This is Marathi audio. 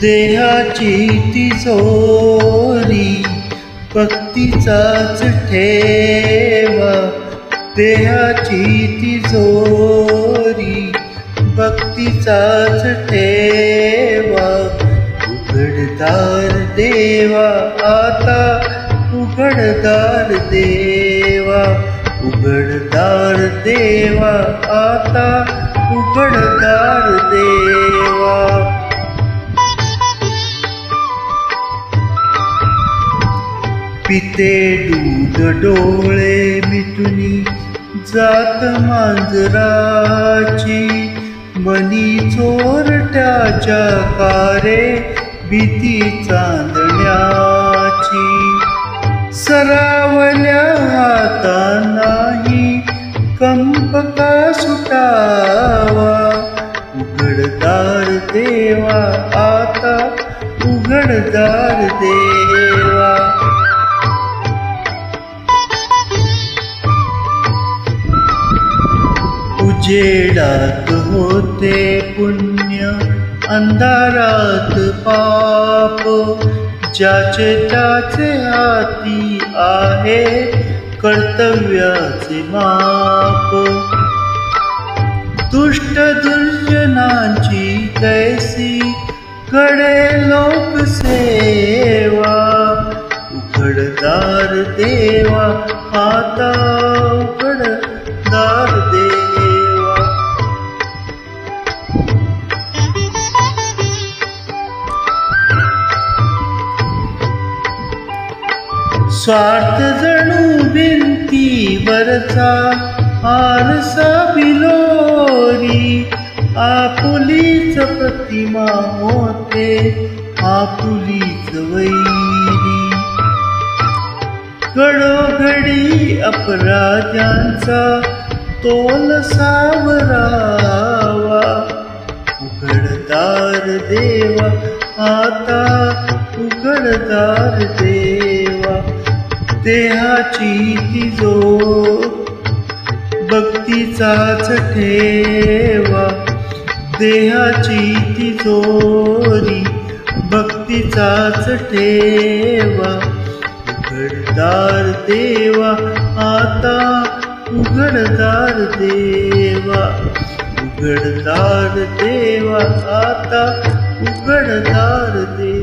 देहाची तिजोरी भक्तीचाच ठेवा, देहाची तिजोरी भक्तीचाच ठेवा. उघडदार देवा आता, उघडदार देवा, उघडदार देवा आता, उघडदार देवा. पिते दूध डोळे मिटुनी जात मांजराची, मनी चोरट्याच्या कारे भीती चांदण्याची. सरावल्या हातांनाही कंप का सुटावा, उघडदार देवा आता, उघडदार देवा. उजेडात होते पुण्य, अंधारात पाप, ज्याचे त्याचे हाती आहे कर्तव्याचे माप. दुष्ट दुर्जनांची कैसी घडे लोकसेवा, उघडदार देवा आता, उघडदार देवा. स्वार्थ जणू भिंतीवरचा आरसा बिलोरी, आपुलीच प्रतिमा होते आपुलीच वैरी. घडोघडी अपराध्यांचा तोल सावरावा, उघडदार देवा आता, उघडदार देवा. देहाची तिजोरी भक्तीचाच ठेवा, देहाची तिजोरी भक्तीचाच ठेवा. उघडदार देवा आता, उघडदार देवा, उघडदार देवा आता, उघडदार देवा.